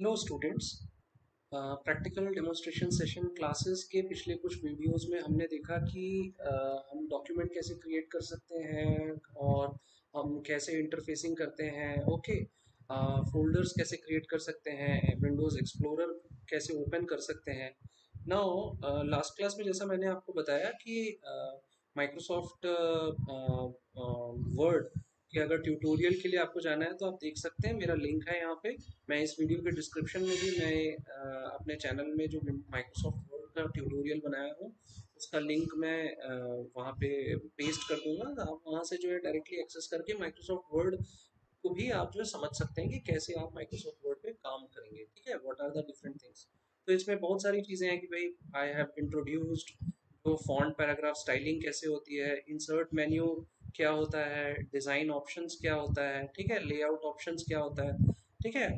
Hello students. Practical demonstration session classes के पिछले कुछ वीडियोस में हमने देखा कि हम डॉक्यूमेंट कैसे क्रिएट कर सकते हैं और हम कैसे इंटरफेसिंग करते हैं। ओके, फोल्डर्स कैसे क्रिएट कर सकते हैं, विंडोज़ एक्सप्लोरर कैसे ओपन कर सकते हैं। नाउ लास्ट क्लास में जैसा मैंने आपको बताया कि माइक्रोसॉफ्ट वर्ड कि अगर ट्यूटोरियल के लिए आपको जाना है तो आप देख सकते हैं, मेरा लिंक है यहाँ पे। मैं इस वीडियो के डिस्क्रिप्शन में भी मैं अपने चैनल में जो माइक्रोसॉफ्ट वर्ड का ट्यूटोरियल बनाया हूँ उसका लिंक मैं वहाँ पे पेस्ट कर दूंगा। आप वहाँ से जो है डायरेक्टली एक्सेस करके माइक्रोसॉफ्ट वर्ड को भी आप जो है समझ सकते हैं कि कैसे आप माइक्रोसॉफ्ट वर्ड पे काम करेंगे। ठीक है, what are the different things. तो इसमें बहुत सारी चीज़ें हैं कि भाई आई हैव इंट्रोड्यूस्ड तो फॉन्ट पैराग्राफ स्टाइलिंग कैसे होती है, इंसर्ट मेन्यू क्या होता है, डिज़ाइन ऑप्शंस क्या होता है, ठीक है, लेआउट ऑप्शंस क्या होता है। ठीक है,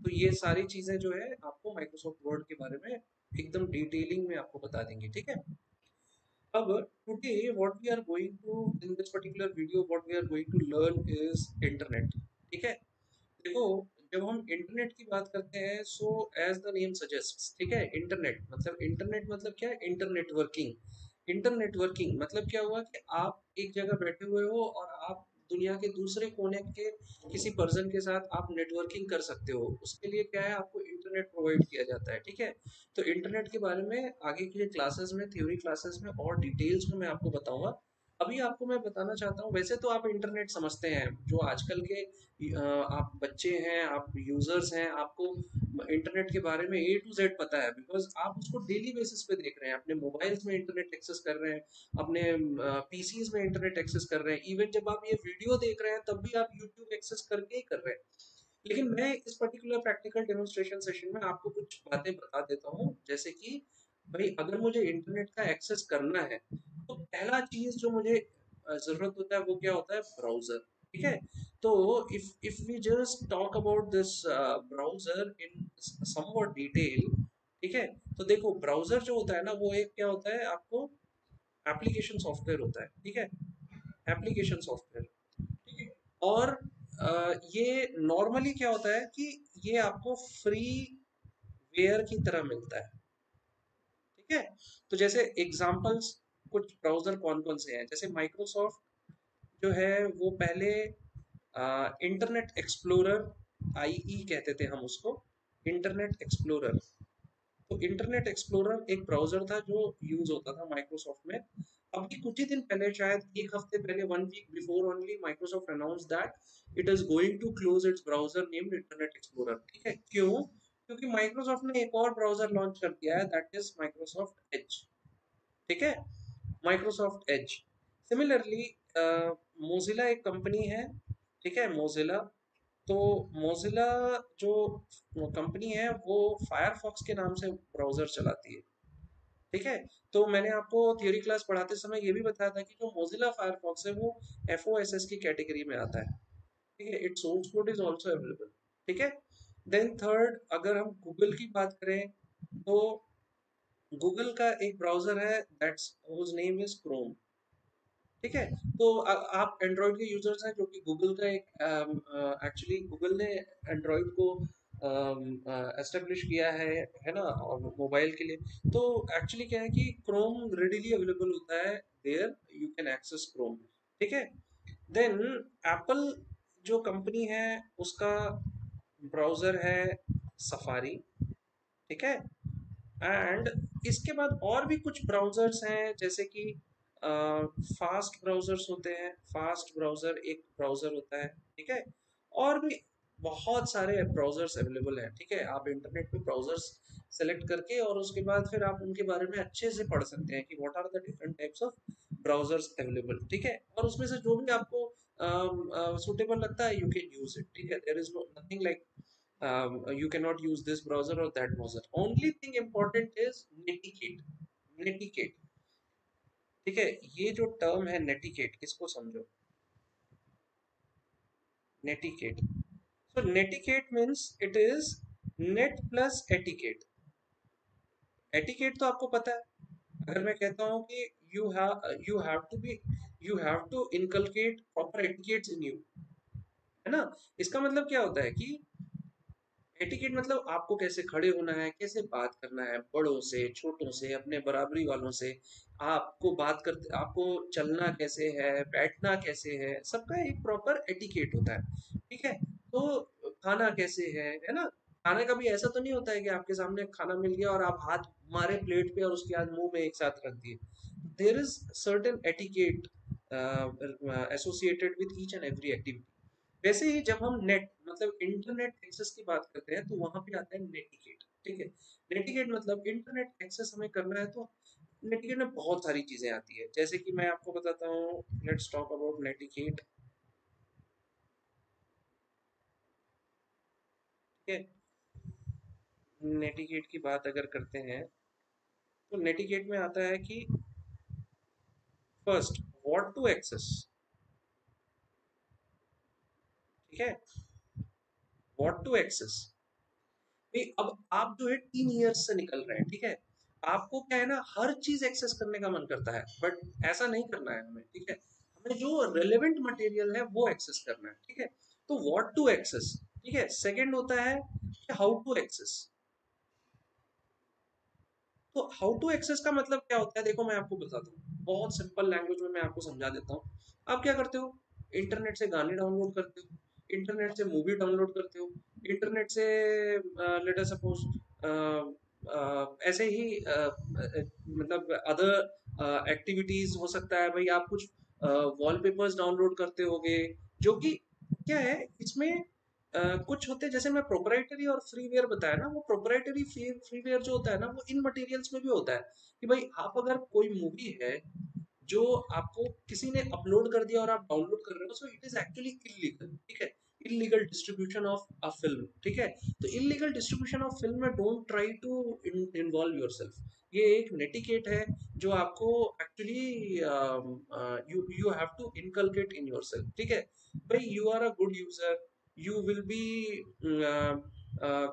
तो ये सारी चीज़ें जो है आपको माइक्रोसॉफ्ट वर्ड के बारे में एकदम डिटेलिंग में आपको बता देंगे। ठीक है, अब today what we are going to in this particular video, what we are going to learn is internet. ठीक है, देखो, जब हम इंटरनेट की बात करते हैं so as the name suggest, ठीक है, इंटरनेट मतलब क्या है, इंटरनेटवर्किंग मतलब क्या हुआ कि आप एक जगह बैठे हुए हो और आप दुनिया के दूसरे कोने के किसी पर्सन के साथ आप नेटवर्किंग कर सकते हो। उसके लिए क्या है, आपको इंटरनेट प्रोवाइड किया जाता है। ठीक है, तो इंटरनेट के बारे में आगे की क्लासेस में, थ्योरी क्लासेस में और डिटेल्स में मैं आपको बताऊंगा। अभी आपको मैं बताना चाहता हूँ, वैसे तो आप इंटरनेट समझते हैं, जो आजकल के आप बच्चे हैं, आप यूजर्स हैं, आपको इंटरनेट के बारे में ए टू जेड पता है, बिकॉज आप उसको डेली बेसिस पे देख रहे हैं, अपने मोबाइल्स में इंटरनेट एक्सेस कर रहे हैं, अपने पीसीज में इंटरनेट एक्सेस कर रहे हैं, इवन जब आप ये वीडियो देख रहे हैं तब भी आप यूट्यूब एक्सेस करके ही कर रहे हैं। लेकिन मैं इस पर्टिकुलर प्रैक्टिकल डेमोन्स्ट्रेशन सेशन में आपको कुछ बातें बता देता हूँ, जैसे कि भाई अगर मुझे इंटरनेट का एक्सेस करना है तो पहला चीज जो मुझे जरूरत होता है वो क्या होता है, ब्राउजर। ठीक है, तो if we just talk about this browser in somewhat detail, ठीक है, तो देखो ब्राउजर जो होता है ना वो एक क्या होता है, आपको एप्लीकेशन सॉफ्टवेयर होता है। ठीक है, एप्लीकेशन सॉफ्टवेयर। ठीक है, और ये नॉर्मली क्या होता है कि ये आपको फ्री वेयर की तरह मिलता है। ठीक है, तो जैसे एग्जांपल्स कुछ ब्राउजर कौन कौन से हैं, जैसे माइक्रोसॉफ्ट जो है वो पहले इंटरनेट एक्सप्लोरर, आईई कहते थे हम उसको, इंटरनेट एक्सप्लोरर। तो इंटरनेट एक्सप्लोरर एक ब्राउजर था जो यूज होता था माइक्रोसॉफ्ट में। अभी कुछ ही दिन पहले, शायद एक हफ्ते पहले, 1 week before only, Microsoft announce that it is going to close its browser named Internet Explorer. ठीक है, क्यों? क्योंकि माइक्रोसॉफ्ट ने एक और ब्राउजर लॉन्च कर दिया है, दैट इज माइक्रोसॉफ्ट एज। ठीक है, माइक्रोसॉफ्ट एज। सिमिलरली मोजिला एक कंपनी है, ठीक है, मोजिला। तो मोजिला जो कंपनी है वो फायरफॉक्स के नाम से ब्राउजर चलाती है। ठीक है, तो मैंने आपको थियोरी क्लास पढ़ाते समय ये भी बताया था कि जो मोजिला फायरफॉक्स है वो एफओएसएस की कैटेगरी में आता है। ठीक है, it's source code is also available. ठीक है, देन थर्ड, अगर हम गूगल की बात करें तो गूगल का एक ब्राउजर है, that's whose name is Chrome. ठीक है, तो आप एंड्रॉइड के यूजर्स हैं जो कि गूगल का एक एक्चुअली गूगल ने एंड्रॉइड को एस्टेब्लिश किया है ना, और मोबाइल के लिए। तो एक्चुअली क्या है कि क्रोम रेडिली अवेलेबल होता है there, you can access Chrome. ठीक है, देन एप्पल जो कंपनी है उसका ब्राउजर है सफारी। ठीक है, एंड इसके बाद और भी कुछ ब्राउजर्स हैं, जैसे कि फास्ट ब्राउजर्स होते हैं, फास्ट ब्राउजर एक ब्राउजर होता है। ठीक है, और भी बहुत सारे ब्राउजर्स अवेलेबल हैं। ठीक है, आप इंटरनेट पे ब्राउजर्स सेलेक्ट करके और उसके बाद फिर आप उनके बारे में अच्छे से पढ़ सकते हैं कि what are the different types of browsers available. ठीक है, और उसमें से जो भी आपको सुटेबल लगता है यू कैन यूज इट। ठीक है, there is no nothing like you cannot use this browser or that browser. Only thing important is netiquette, netiquette। ठीक है, ये जो टर्म है नेटिकेट, इसको समझो, netiquette. So netiquette means it is net plus etiquette. Etiquette तो आपको पता है, अगर मैं कहता हूँ कि you have to inculcate proper etiquettes in you, है ना, इसका मतलब क्या होता है कि एटिकेट मतलब आपको कैसे खड़े होना है, कैसे बात करना है बड़ों से, छोटों से, अपने बराबरी वालों से, आपको बात करते, आपको चलना कैसे है, बैठना कैसे है, सबका एक प्रॉपर एटिकेट होता है, ठीक है। तो खाना कैसे है ना। खाने का भी ऐसा तो नहीं होता है कि आपके सामने खाना मिल गया और आप हाथ मारे प्लेट पे और उसके बाद मुंह में एक साथ रख दिए। There is certain etiquette associated with each and every activity. वैसे ही जब हम नेट मतलब इंटरनेट एक्सेस की बात करते हैं तो वहां पे आता है नेटिकेट, ठीक है। नेटिकेट मतलब इंटरनेट एक्सेस हमें करना है तो नेटिकेट में बहुत सारी चीजें आती है, जैसे कि मैं आपको बताता हूँ, लेट्स टॉक अबाउट नेटिकेट, ठीक है। नेटिकेट की बात अगर करते हैं तो नेटिकेट में आता है कि फर्स्ट व्हाट टू एक्सेस, ठीक है, व्हाट टू एक्सेस। अब आप जो है 3 इयर्स से निकल रहे हैं, ठीक है। आपको क्या है ना, हर चीज एक्सेस करने का मन करता है, बट ऐसा नहीं करना है हमें, ठीक है। हमें जो रेलेवेंट मटेरियल है वो एक्सेस करना है, ठीक है। तो व्हाट टू एक्सेस, ठीक है। सेकंड होता है कि हाउ टू एक्सेस। तो हाउ टू एक्सेस का मतलब क्या होता है, देखो मैं आपको बताता हूँ, बहुत सिंपल लैंग्वेज में मैं आपको समझा देता हूँ। आप क्या करते हो, इंटरनेट से गाने डाउनलोड करते हो, इंटरनेट से मूवी डाउनलोड करते हो, इंटरनेट से लेट अस सपोज ऐसे ही मतलब अदर एक्टिविटीज हो सकता है भाई, आप कुछ वॉलपेपर्स डाउनलोड करते होगे, जो कि क्या है इसमें कुछ होते हैं, जैसे मैं प्रोप्राइटरी और फ्रीवेयर बताया ना, वो प्रोप्राइटरी फ्रीवेयर जो होता है ना वो इन मटेरियल्स में भी होता है, कि भाई आप अगर कोई मूवी है जो आपको किसी ने अपलोड कर दिया और आप डाउनलोड कर रहे हो, so it is actually illegal, ठीक है। Illegal distribution of a film, ठीक है। तो इलीगल डिस्ट्रीब्यूशन ऑफ फिल्म में don't try to involve yourself. ये एक नेटिकेट है जो आपको actually you you have to inculcate in yourself, ठीक है। भाई you are a good user, you will be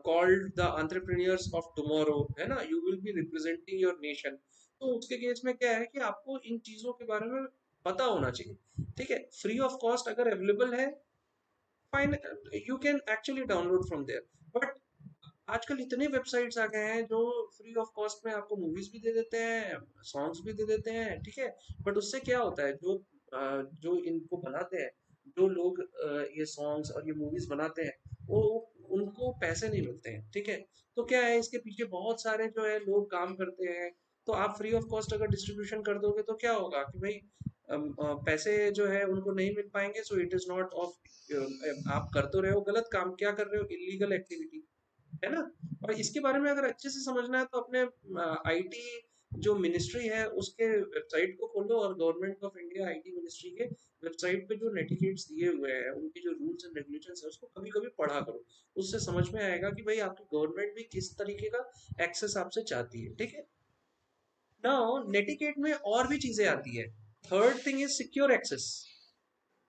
called the entrepreneurs of tomorrow, है ना, you will be representing your nation। तो उसके केस में क्या है कि आपको इन चीजों के बारे में पता होना चाहिए, ठीक है। फ्री ऑफ कॉस्ट अगर अवेलेबल है, fine, you can actually download from there. But आजकल इतने वेबसाइट्स आ गए हैं जो फ्री ऑफ कॉस्ट में आपको मूवीज भी दे देते हैं, सॉन्ग्स भी दे देते हैं, ठीक है। बट उससे क्या होता है, जो इनको बनाते हैं, जो लोग ये सॉन्ग्स और ये मूवीज बनाते हैं, वो उनको पैसे नहीं मिलते हैं, ठीक है। तो क्या है, इसके पीछे बहुत सारे जो है लोग काम करते हैं। तो आप फ्री ऑफ कॉस्ट अगर डिस्ट्रीब्यूशन कर दोगे तो क्या होगा कि भाई पैसे जो है उनको नहीं मिल पाएंगे, सो इट इज नॉट ऑफ, आप कर तो रहे हो गलत काम, क्या कर रहे हो, इलीगल एक्टिविटी, है ना। और इसके बारे में अगर अच्छे से समझना है तो अपने आईटी जो मिनिस्ट्री है उसके वेबसाइट को खोलो, और government of India IT ministry के वेबसाइट पे जो नेटिकेट्स दिए हुए हैं, उनके जो रूल्स एंड रेगुलेशंस है, उसको कभी कभी पढ़ा करो। उससे समझ में आएगा कि भाई आपकी गवर्नमेंट भी किस तरीके का एक्सेस आपसे चाहती है, ठीक है। नाउ नेटिकेट में और भी चीजें आती है। Third thing is secure access.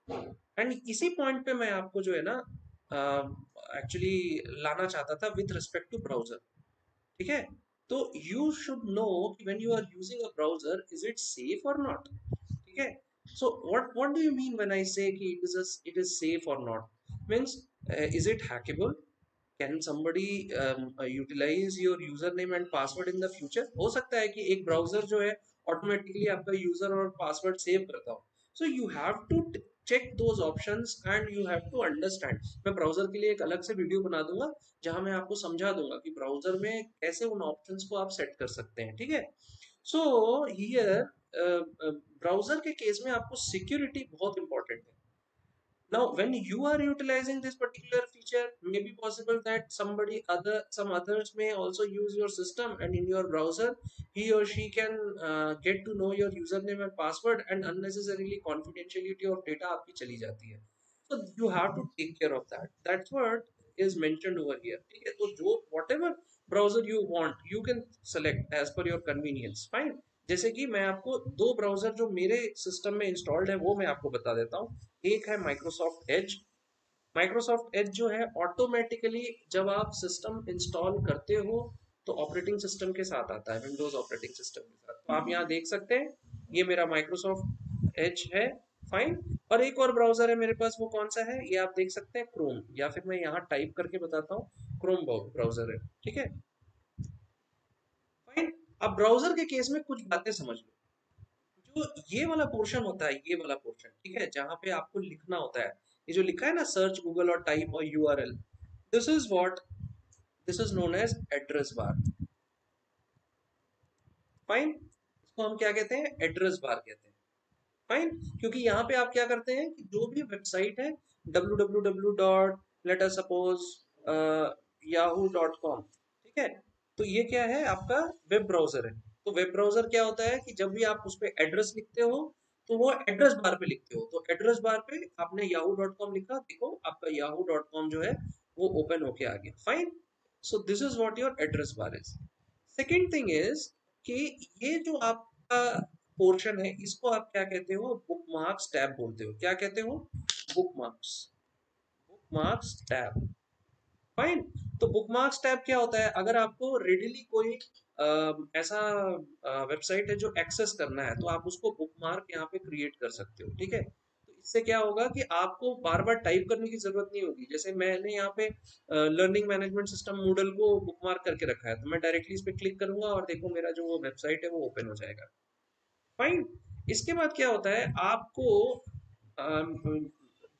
And इसी पॉइंट पे मैं आपको जो है ना एक्चुअली लाना चाहता था विद रिस्पेक्ट टू ब्राउजर, ठीक है। तो यू शुड नो कि when you are using a browser is it safe और नॉट, ठीक है। So what do you mean when I say कि इट इज सेफ और not, means is it hackable, can somebody utilize your username and password in the future। हो सकता है कि एक ब्राउजर जो है ऑटोमेटिकली आपका यूजर और पासवर्ड सेव करता हो। So you have to check those options and you have to understand. मैं ब्राउजर के लिए एक अलग से वीडियो बना दूंगा जहां मैं आपको समझा दूंगा कि ब्राउजर में कैसे उन ऑप्शंस को आप सेट कर सकते हैं, ठीक है। सो हियर ब्राउजर के केस में आपको सिक्योरिटी बहुत इंपॉर्टेंट है। Now, when you are utilizing this particular feature, may be possible that some others may also use your system, and in your browser, he or she can get to know your username and password, and unnecessarily confidentiality of data आपकी चली जाती है। So you have to take care of that. That's what is mentioned over here. ठीक है, तो जो whatever browser you want, you can select as per your convenience. Fine. जैसे कि मैं आपको दो ब्राउजर जो मेरे सिस्टम में इंस्टॉल्ड है वो मैं आपको बता देता हूँ। एक है माइक्रोसॉफ्ट एज। माइक्रोसॉफ्ट एज जो है ऑटोमेटिकली जब आप सिस्टम इंस्टॉल करते हो तो ऑपरेटिंग सिस्टम के साथ आता है, विंडोज ऑपरेटिंग सिस्टम के साथ। तो आप यहाँ देख सकते हैं ये मेरा माइक्रोसॉफ्ट एज है, फाइन। और एक और ब्राउजर है मेरे पास, वो कौन सा है ये आप देख सकते हैं, क्रोम। या फिर मैं यहाँ टाइप करके बताता हूँ, क्रोम ब्राउजर है, ठीक है। फाइन। अब ब्राउजर के केस में कुछ बातें समझ लो। जो ये वाला पोर्शन होता है, ये वाला पोर्शन, ठीक है, जहां पे आपको लिखना होता है, ये जो लिखा है ना सर्च गूगल और टाइप और URL, this is what, this is known as address bar. Fine. इसको हम क्या कहते हैं, एड्रेस बार कहते हैं। फाइन। क्योंकि यहाँ पे आप क्या करते हैं कि जो भी वेबसाइट है, www dot let us suppose yahoo.com, ठीक है, तो ये क्या है, आपका वेब ब्राउजर है। तो वेब ब्राउजर क्या होता है कि जब भी आप उस पर एड्रेस लिखते हो तो वो एड्रेस बार पे लिखते हो, तो एड्रेस बार पे आपने yahoo.com लिखा, देखो आपका yahoo.com जो है वो ओपन होके आ गया। Fine. So this is what your address bar is. Second thing is कि ये जो आपका पोर्शन है, इसको आप क्या कहते हो, बुकमार्क्स टैब बोलते हो। क्या कहते हो, बुकमार्क्स, बुकमार्क्स टैब। फाइन। तो बुकमार्क्स टैब क्या होता है, अगर आपको रेडिली कोई ऐसा वेबसाइट है जो एक्सेस करना है, तो आप उसको बुकमार्क यहाँ पे क्रिएट कर सकते हो, ठीक है। तो इससे क्या होगा कि आपको बार बार टाइप करने की जरूरत नहीं होगी। जैसे मैंने यहाँ पे लर्निंग मैनेजमेंट सिस्टम मूडल को बुकमार्क करके रखा है, तो मैं डायरेक्टली इस पे क्लिक करूंगा और देखो मेरा जो वेबसाइट है वो ओपन हो जाएगा। फाइन। इसके बाद क्या होता है, आपको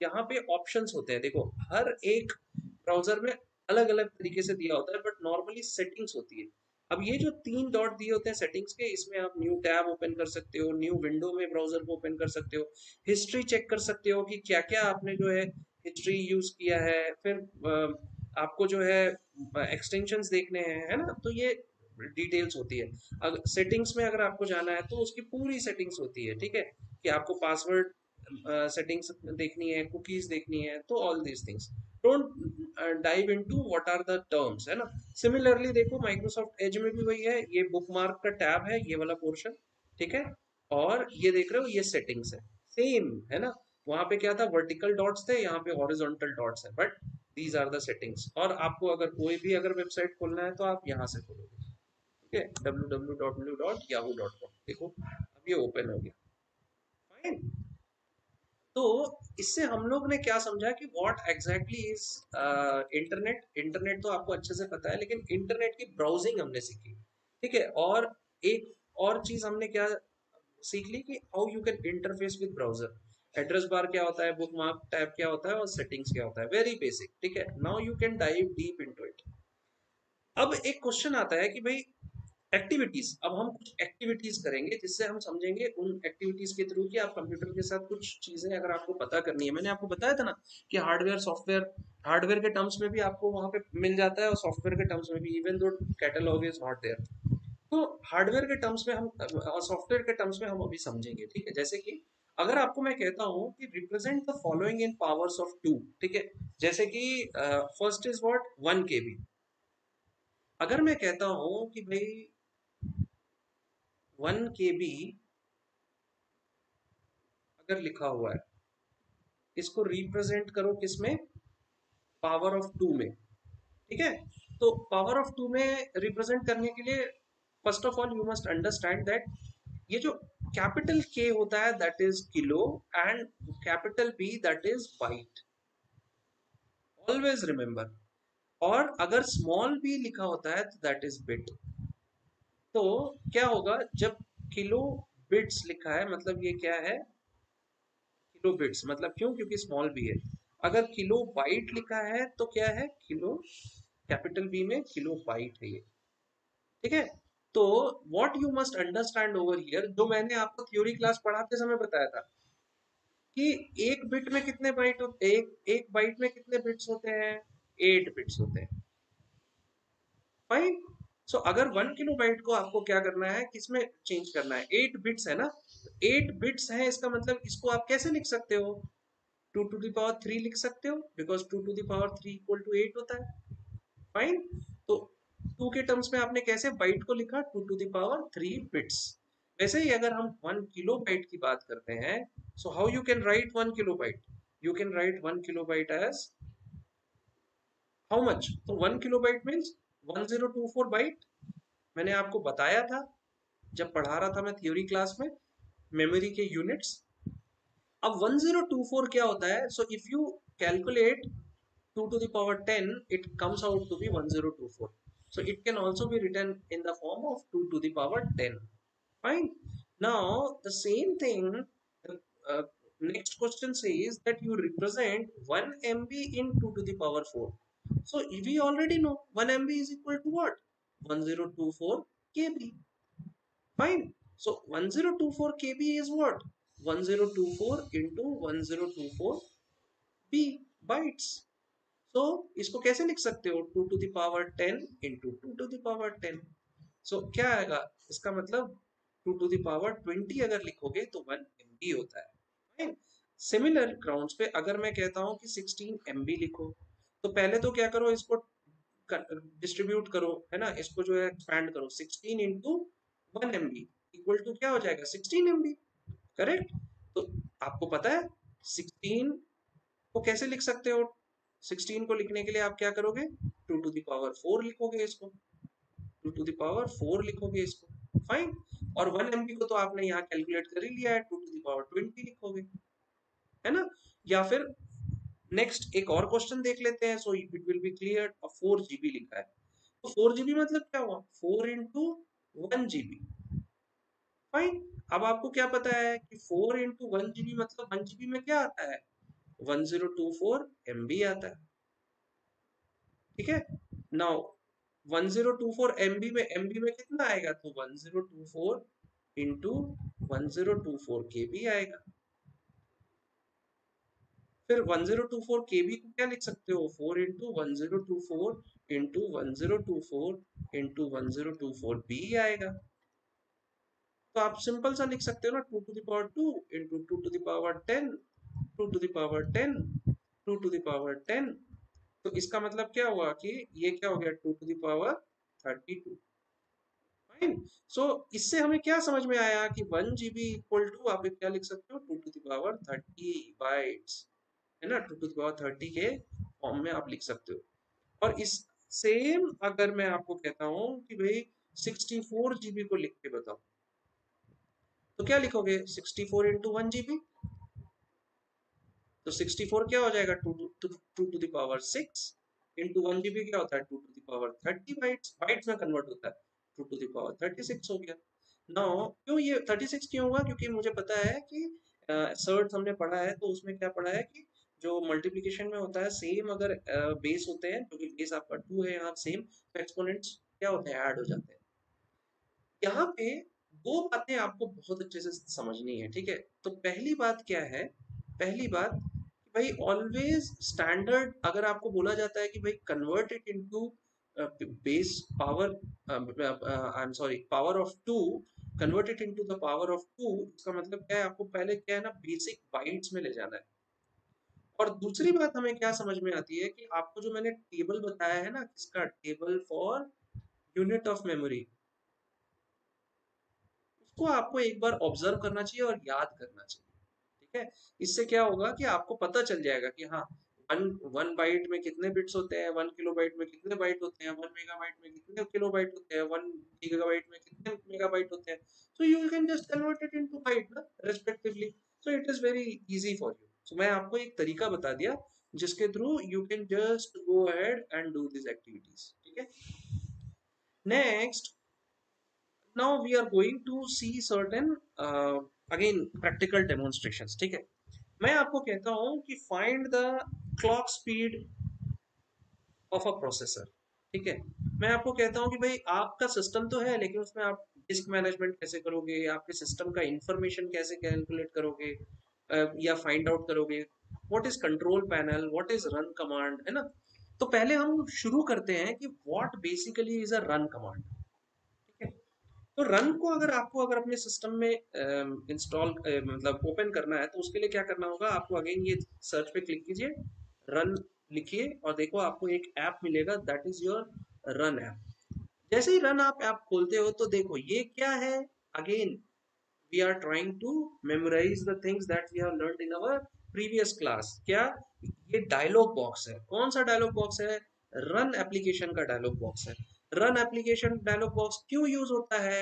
यहाँ पे ऑप्शंस होते हैं, देखो हर एक ब्राउजर में अलग अलग तरीके से दिया होता है, बट नॉर्मली सेटिंग्स होती है। अब ये जो तीन डॉट दिए होते हैं सेटिंग्स के, इसमें आप न्यू टैब ओपन कर सकते हो, न्यू विंडो में ब्राउजर को ओपन कर सकते हो, हिस्ट्री चेक कर सकते हो कि क्या क्या आपने जो है हिस्ट्री यूज किया है, फिर आपको जो है एक्सटेंशंस देखने हैं, है ना, तो ये डिटेल्स होती है। अगर सेटिंग्स में अगर आपको जाना है तो उसकी पूरी सेटिंग्स होती है, ठीक है, कि आपको पासवर्ड सेटिंग्स देखनी है, कुकीज देखनी है, तो all these things don't dive into what are the terms, है ना। सिमिलरली देखो माइक्रोसॉफ्ट एज में भी वही है, ये बुकमार्क का टैब है, ये वाला पोर्शन, ठीक है, और ये देख रहे हो ये सेटिंग्स है, सेम है ना। वहां पे क्या था, वर्टिकल डॉट्स थे, यहाँ पे हॉरिजॉन्टल डॉट्स है, but these are the settings. और आपको अगर कोई भी अगर वेबसाइट खोलना है तो आप यहाँ से खोलोगे, ठीक है, www.yahoo.com, देखो अब ये ओपन हो गया। फाइन। तो इससे हम लोग ने क्या समझा कि what exactly is internet. Internet तो आपको अच्छे से पता है, लेकिन इंटरनेट की ब्राउजिंग हमने सीखी, ठीक है। और एक और चीज हमने क्या सीख ली कि how you can interface with browser. Address bar क्या होता है, बुकमार्क टैब क्या होता है, और सेटिंग्स क्या होता है, वेरी बेसिक, ठीक है। Now you can dive deep into it. अब एक क्वेश्चन आता है कि भाई एक्टिविटीज, अब हम कुछ एक्टिविटीज करेंगे जिससे हम समझेंगे उन एक्टिविटीज के थ्रू कि आप कंप्यूटर के साथ कुछ चीजें अगर आपको पता करनी है। मैंने आपको बताया था ना कि हार्डवेयर सॉफ्टवेयर, हार्डवेयर के टर्म्स में भी आपको वहां पे मिल जाता है और सॉफ्टवेयर के टर्म्स में भी, even though catalog is not there. तो हार्डवेयर के टर्म्स में हम और सॉफ्टवेयर के टर्म्स में हम अभी समझेंगे, ठीक है। जैसे कि अगर आपको मैं कहता हूँ कि represent the following in powers of two, ठीक है, जैसे कि फर्स्ट इज व्हाट, 1 KB। अगर मैं कहता हूँ कि भाई 1 KB अगर लिखा हुआ है, इसको रिप्रेजेंट करो किसमें, पावर ऑफ टू में, ठीक है। तो पावर ऑफ टू में रिप्रेजेंट करने के लिए first of all you must understand that ये जो कैपिटल के होता है that is kilo, and capital B that is byte, always remember. और अगर स्मॉल बी लिखा होता है तो दैट इज बिट। तो क्या होगा जब किलो बिट्स लिखा है, मतलब ये क्या है, किलो बिट्स, मतलब क्यों, क्योंकि स्मॉल बी है। अगर किलो बाइट लिखा है तो क्या है, किलो कैपिटल बी में किलो बाइट है ये, ठीक है। तो what you must understand over here, जो मैंने आपको थ्योरी क्लास पढ़ाते समय बताया था कि एक बिट में कितने बाइट होते, एक एक बाइट में कितने बिट्स होते हैं, 8 बिट्स होते हैं। फाइन। सो अगर 1 KB को आपको क्या करना है, किसमें चेंज करना है, 8 बिट्स है ना, 8 बिट्स है, इसका मतलब इसको आप कैसे लिख सकते हो, 2 to the power 3 लिख सकते हो, because 2 to the power 3 equal to 8 होता है। फाइन। तो टू के टर्म्स में आपने कैसे बाइट को लिखा, 2 to the power 3 बिट्स। वैसे ही अगर हम 1 KB की बात करते हैं, so how you can write 1 KB, you can write 1 KB as how much, तो 1 KB मीन्स 1024 बाइट। मैंने आपको बताया था जब पढ़ा रहा था मैं थ्योरी क्लास में मेमोरी के यूनिट्स। अब 1024 क्या होता है, so if you calculate 2 to the power 10, it comes out to be 1024. So it can also be written in the form of 2 to the power 10. Fine. Now the same thing, the next question says that you represent 1 MB in 2 to the power 4. So we already know 1 MB is equal to what? 1024 KB. Fine. So 1024 KB is what? 1024 into 1024 B bytes. So इसको कैसे लिख सकते हो? 2 to the power 10 into 2 to the power 10. So क्या आएगा? इसका मतलब 2 to the power 20 अगर लिखोगे तो 1 MB होता है. सिमिलर ग्राउंड्स पे अगर मैं कहता हूँ कि 16 MB लिखो, तो पहले तो क्या करो, इसको डिस्ट्रीब्यूट करो, है ना, इसको जो है एक्सपैंड करो. 16 इंटू 1 MB इक्वल टू क्या हो जाएगा? 16 MB. करेक्ट. तो आपको पता है 16 को कैसे लिख सकते हो? 16 को लिखने के लिए आप क्या करोगे? 2 टू द पावर 4 लिखोगे इसको. 2 टू द पावर 4 लिखोगे इसको. फाइन. और 1 MB को तो आपने यहाँ कैलकुलेट कर ही लिया है, 2 टू द पावर 20 लिखोगे, है ना. या फिर नेक्स्ट एक और क्वेश्चन देख लेते हैं. So it will be clear. 4 GB लिखा है, तो 4 GB मतलब क्या हुआ? 4 इंटू 1 GB. फाइन. अब आपको क्या पता है कि 4 इंटू 1 GB मतलब 1 GB में क्या आता है? 1024 MB आता है. ठीक है. नाउ 1024 MB में कितना आएगा? तो 1024 इंटू 1024 KB आएगा. फिर 1024 KB को क्या लिख सकते हो? 4 इंटू 1024 इंटू 1024 इंटू 1024 B आएगा. तो आप सिंपल सा लिख सकते हो ना, 2 to the power 2 into 2 to the power 10, 2 to the power 10, 2 to the power 10. तो इसका मतलब क्या हुआ कि ये क्या हो गया? 2 to the power 32. फाइन. सो इससे हमें क्या समझ में आया कि 1 GB इक्वल टू आप क्या लिख सकते हो? 2 to the power 30 बाइट्स, है ना. 2 to the power 30 के फॉर्म में आप लिख सकते हो. और इस सेम अगर मैं आपको कहता हूं कि भाई 64 GB को लिख के बताओ, तो क्या लिखोगे? 64 इंटू 1 GB. तो 64 क्या हो जाएगा? 2 to the power 6 into 1 GB क्या होता है? 2 to the power 30 bytes. Bytes में कन्वर्ट होता है. 2 टू द पावर 36 हो गया. नाउ क्यों ये 36 क्यों हुआ? क्योंकि मुझे पता है कि सर्ट हमने पढ़ा है, तो उसमें क्या पढ़ा है कि जो मल्टीप्लिकेशन में होता है, सेम अगर बेस होते हैं, जो कि बेस आपका 2 है यहाँ सेम, तो एक्सपोनेंट्स क्या होते हैं? ऐड हो जाते हैं. यहाँ पे दो बातें आपको बहुत अच्छे से समझनी है. ठीक है. तो पहली बात क्या है? पहली बात कि भाई ऑलवेज स्टैंडर्ड अगर आपको बोला जाता है कि भाई convert it into base power, I am sorry, power of 2, convert it into the power of 2, इसका मतलब क्या है? आपको पहले क्या है ना, बेसिक बाइट्स में ले जाना है. और दूसरी बात हमें क्या समझ में आती है कि आपको जो मैंने टेबल बताया है ना, किसका? Table for unit of memory, उसको आपको एक बार ऑब्जर्व करना चाहिए और याद करना चाहिए. ठीक है. इससे क्या होगा कि आपको पता चल जाएगा कि हाँ, वन वन बाइट में कितने बिट्स होते हैं, 1 किलोबाइट में कितने बाइट होते हैं, 1 मेगाबाइट में कितने किलोबाइट होते हैं, 1 गीगाबाइट में कितने मेगाबाइट होते हैं. So you can just convert it into byte ना, respectively. So it is very easy for you. So मैं आपको एक तरीका बता दिया जिसके through you can just go ahead and do this activities. ठीक है. Next, now we are going to see certain again practical demonstrations. ठीक है. मैं आपको कहता हूं कि find the clock speed of a processor. ठीक है. मैं आपको कहता हूं कि भाई आपका सिस्टम तो है, लेकिन उसमें आप डिस्क मैनेजमेंट कैसे करोगे, आपके सिस्टम का इंफॉर्मेशन कैसे कैलकुलेट करोगे, या फाइंड आउट करोगे. What is control panel, what is run command, है ना. तो पहले हम शुरू करते हैं कि what basically is a run command. ठीक है. तो रन को अगर अपने सिस्टम में इंस्टॉल मतलब ओपन करना है, तो उसके लिए क्या करना होगा? आपको अगेन ये सर्च पे क्लिक कीजिए, रन लिखिए और देखो आपको एक ऐप मिलेगा, that is your run app. जैसे ही रन आप ऐप खोलते हो तो देखो ये क्या है. Again we are trying to memorize the things that we have learned in our previous class. क्या? ये डायलॉग बॉक्स है. कौन सा डायलॉग बॉक्स है? रन एप्लीकेशन का डायलॉग बॉक्स है. रन एप्लीकेशन डायलॉग बॉक्स क्यों यूज होता है?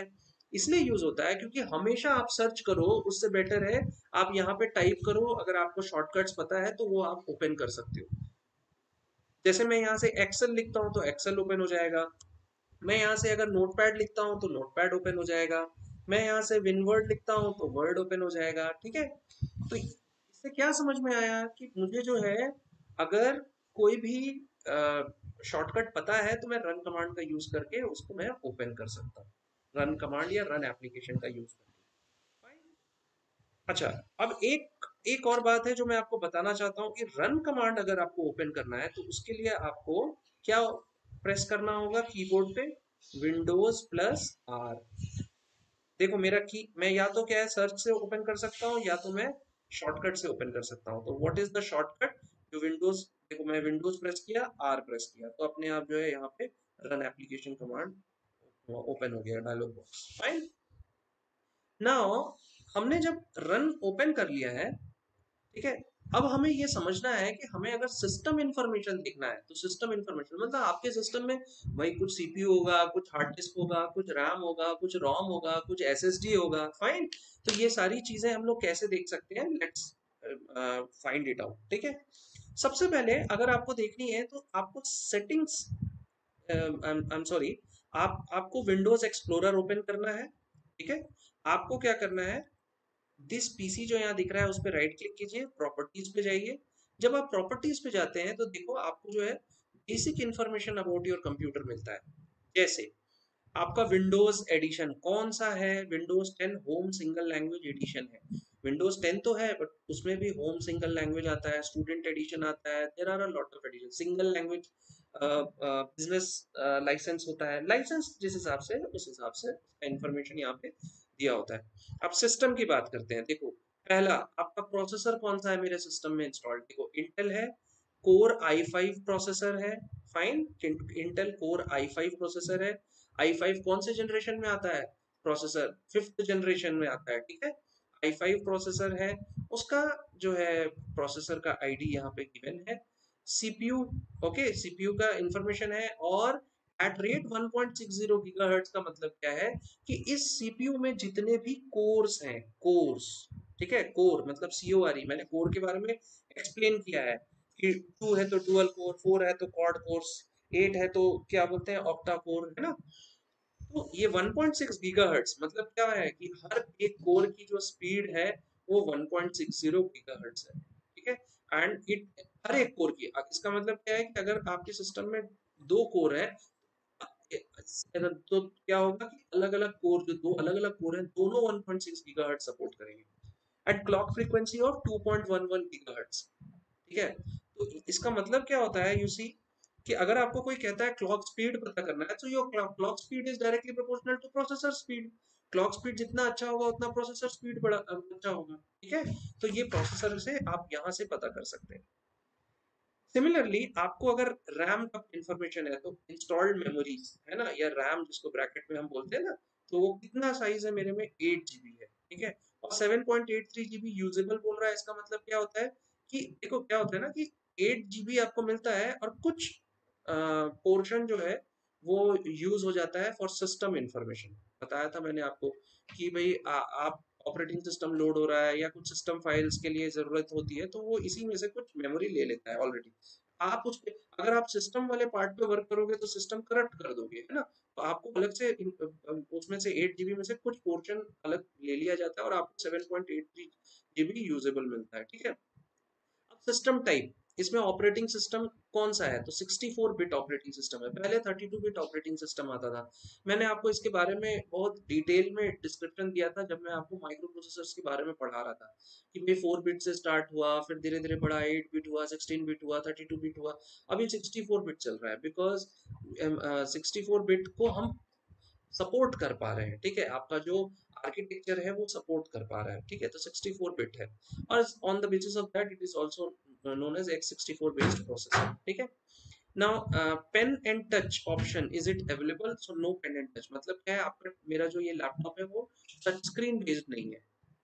इसलिए यूज होता है क्योंकि हमेशा आप सर्च करो, उससे बेटर है आप यहाँ पे टाइप करो. अगर आपको शॉर्टकट्स पता है तो वो आप ओपन कर सकते हो. जैसे मैं यहाँ से एक्सेल लिखता हूँ तो एक्सेल ओपन हो जाएगा, मैं यहाँ से अगर नोटपैड लिखता हूँ तो नोटपैड ओपन हो जाएगा, मैं यहाँ से विनवर्ड लिखता हूँ तो वर्ड ओपन हो जाएगा। ठीक है, तो इससे क्या समझ में आया कि मुझे जो है, अगर कोई भी शॉर्टकट पता है तो मैं रन कमांड का यूज करके उसको मैं ओपन कर सकता हूँ, रन कमांड या रन एप्लीकेशन का यूज करके। अच्छा, अब एक एक और बात है जो मैं आपको बताना चाहता हूँ कि रन कमांड अगर आपको ओपन करना है तो उसके लिए आपको क्या प्रेस करना होगा कीबोर्ड पे, विंडोज प्लस आर। देखो मेरा की, मैं या तो क्या है सर्च से ओपन कर सकता हूँ या तो मैं शॉर्टकट से ओपन कर सकता हूँ। तो व्हाट इज द शॉर्टकट? जो विंडोज, देखो मैं विंडोज प्रेस किया, आर प्रेस किया, तो अपने आप जो है यहाँ पे रन एप्लीकेशन कमांड ओपन हो गया डायलॉग बॉक्स। फाइन। नाउ हमने जब रन ओपन कर लिया है, ठीक है, अब हमें ये समझना है कि हमें अगर सिस्टम इंफॉर्मेशन देखना है तो सिस्टम इंफॉर्मेशन मतलब आपके सिस्टम में भाई कुछ सीपीयू होगा, कुछ हार्ड डिस्क होगा, कुछ रैम होगा, कुछ रोम होगा, कुछ एसएसडी होगा। फाइन। तो ये सारी चीजें हम लोग कैसे देख सकते हैं? Let's find it out. ठीक है, सबसे पहले अगर आपको देखनी है तो आपको सेटिंग्स, आई एम सॉरी, आपको विंडोज एक्सप्लोरर ओपन करना है। ठीक है, आपको क्या करना है, दिस पीसी जो यहाँ दिख रहा है उस पर राइट क्लिक कीजिए, प्रॉपर्टीज पे जाइए। जब आप प्रॉपर्टीज पे जाते हैं तो देखो आपको जो है basic information about your computer मिलता है। जैसे आपका विंडोज एडिशन कौन सा है, Windows 10 home single language edition है। विंडोज 10 तो है बट उसमें भी होम सिंगल लैंग्वेज आता है, स्टूडेंट एडिशन आता है, there are a lot of edition, single language business license होता है, लाइसेंस जिस हिसाब से उस हिसाब से इंफॉर्मेशन यहाँ पे दिया होता है। अब सिस्टम की बात करते हैं। देखो पहला, आपका प्रोसेसर कौन सा है मेरे सिस्टम में इंस्टॉल्ड? देखो इंटेल है, कोर i5 प्रोसेसर है। Fine, Intel core i5 processor है। i5 कौन से जनरेशन में आता है प्रोसेसर? फिफ्थ जनरेशन में आता है। ठीक है, i5 प्रोसेसर है, उसका जो है प्रोसेसर का आईडी यहाँ पे गिवन है। सीपीयू, ओके, सीपीयू का इंफॉर्मेशन है, और एट रेट 1.60 गीगाहर्ट्ज का मतलब क्या है कि इस सीपीयू में जितने भी कोर्स हैं, कोर्स, ठीक है, कोर मतलब CORE, मैंने कोर के बारे में एक्सप्लेन किया है कि 2 है तो डुअल कोर, 4 है तो क्वाड कोर्स, 8 है तो क्या बोलते हैं ऑक्टा कोर, है ना। तो ये 1.6 गीगाहर्ट्ज मतलब क्या है कि हर एक कोर की जो स्पीड है वो 1.60 गीगाहर्ट्ज है। ठीक है, एंड इट हर एक कोर की, इसका मतलब क्या है कि अगर आपके सिस्टम में दो कोर है तो क्या होगा कि अलग अलग कोर, जो दो अलग अलग कोर हैं दोनों 1.6 गीगाहर्ट्ज सपोर्ट करेंगे at clock frequency of 2.11 gigahertz. ठीक है, तो इसका मतलब क्या होता है, यू सी, कि अगर आपको कोई कहता है क्लॉक स्पीड पता करना है तो your clock speed is directly proportional two processor speed. Clock speed जितना अच्छा होगा उतना प्रोसेसर स्पीड बड़ा अच्छा होगा। ठीक है, तो ये प्रोसेसर से आप यहाँ से पता कर सकते हैं। सिमिलरली आपको अगर रैम का इंफॉर्मेशन है तो इंस्टॉल्ड मेमोरीज है ना, या रैम जिसको ब्रैकेट में हम बोलते हैं ना, तो वो कितना साइज है मेरे में, 8 GB है। ठीक है, और 7.83 GB यूजेबल बोल रहा है, इसका मतलब क्या होता है कि देखो क्या होता है ना कि 8 GB आपको मिलता है और कुछ पोर्शन जो है वो यूज हो जाता है फॉर सिस्टम इंफॉर्मेशन। बताया था मैंने आपको कि भाई आप ऑपरेटिंग सिस्टम लोड हो रहा है या कुछ सिस्टम फाइल्स के लिए जरूरत होती है तो वो इसी में से कुछ मेमोरी ले लेता है ऑलरेडी। आप उस पे, अगर आप सिस्टम वाले पार्ट पे वर्क करोगे तो सिस्टम करप्ट कर दोगे, है ना, तो आपको अलग से उसमें से 8 GB में से कुछ पोर्शन अलग ले लिया जाता है और आपको 7.83 GB यूजेबल मिलता है। ठीक है, अब सिस्टम टाइप, इसमें ऑपरेटिंग सिस्टम कौन सा है, तो 64 बिट ऑपरेटिंग सिस्टम है, पहले 32 बिट ऑपरेटिंग सिस्टम आता था। मैंने आपको इसके बारे में बहुत डिटेल में डिस्क्रिप्शन दिया था जब मैं आपको माइक्रो प्रोसेसर्स के बारे में पढ़ा रहा था कि भाई 4 बिट से स्टार्ट हुआ, फिर धीरे धीरे बढ़ा, 8 बिट हुआ, 16 बिट हुआ, 32 बिट हुआ, अभी 64 बिट चल रहा है, बिकॉज 64 बिट को हम सपोर्ट कर पा रहे हैं। ठीक है, आपका जो आर्किटेक्चर है वो सपोर्ट कर पा रहा है। ठीक है, तो 64 बिट है, और on the basis of that it is also known as x64 based processor. ठीक है, now pen and touch option is it available? So no pen and touch मतलब क्या है, आपका मेरा जो ये लैपटॉप है वो टच स्क्रीन बेस्ड नहीं है।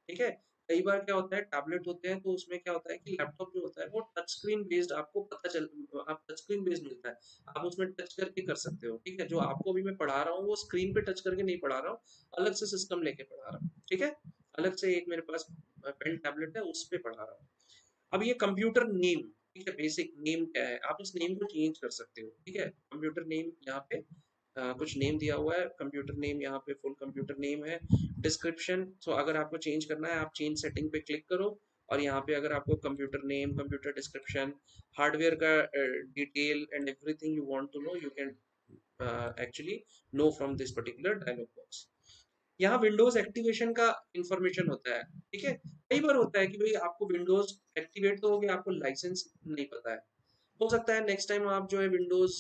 ठीक है, कई बार क्या होता है टैबलेट होते हैं तो उसमें क्या होता है कि लैपटॉप जो होता है वो टच स्क्रीन बेस्ड, आपको पता चल, आप टच स्क्रीन बेस्ड मिलता है, आप उसमें टच करके कर सकते हो। ठीक है, जो आपको अभी मैं पढ़ा रहा हूँ वो स्क्रीन पे टच करके नहीं पढ़ा रहा हूँ, अलग से सिस्टम लेके पढ़ा रहा हूँ। ठीक है, अलग से एक मेरे पास पेन टैबलेट है उस पे पढ़ा रहा हूँ। अब ये कंप्यूटर नेम, ठीक है, बेसिक नेम क्या है, आप इस नेम को चेंज कर सकते हो, ठीक है। कंप्यूटर नेम यहाँ पे कुछ नेम दिया हुआ है, कंप्यूटर नेम यहाँ पे फुल कंप्यूटर नेम है। डिस्क्रिप्शन, तो अगर आपको चेंज करना है आप चेंज सेटिंग पे क्लिक करो, और यहाँ पे अगर आपको computer name, computer description, hardware का detail and everything you want to know, you can actually know from this particular dialogue box. यहाँ विंडोज एक्टिवेशन का इंफॉर्मेशन होता है, ठीक है। कई बार होता है कि भाई आपको विंडोज एक्टिवेट तो हो गया, आपको लाइसेंस नहीं पता है। हो सकता है नेक्स्ट टाइम आप जो है विंडोज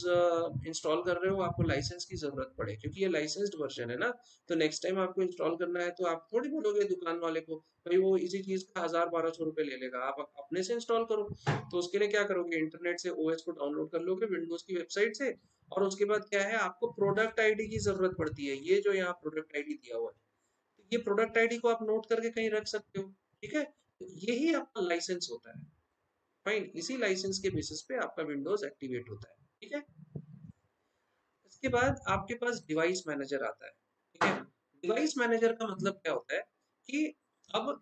इंस्टॉल कर रहे हो, आपको लाइसेंस की जरूरत पड़े, क्योंकि ये लाइसेंस्ड वर्जन है ना। तो नेक्स्ट टाइम आपको इंस्टॉल करना है तो आप थोड़ी बोलोगे दुकान वाले को भाई वो इसी चीज का 1000-1200 रुपए ले लेगा, आप अपने से इंस्टॉल करो। तो उसके लिए क्या करोगे, इंटरनेट से ओएस को डाउनलोड कर लोगे विंडोज की वेबसाइट से, और उसके बाद क्या है, आपको प्रोडक्ट आईडी की जरूरत पड़ती है, ये जो यहाँ प्रोडक्ट आईडी दिया हुआ है, तो ये प्रोडक्ट आईडी को आप नोट करके कहीं रख सकते हो, ठीक है। तो यही आपका लाइसेंस होता है, फाइन। इसी लाइसेंस के बेसिस पे आपका विंडोज एक्टिवेट होता है, ठीक है। इसके बाद आपके पास डिवाइस मैनेजर आता है, ठीक है। डिवाइस मैनेजर का मतलब क्या होता है कि अब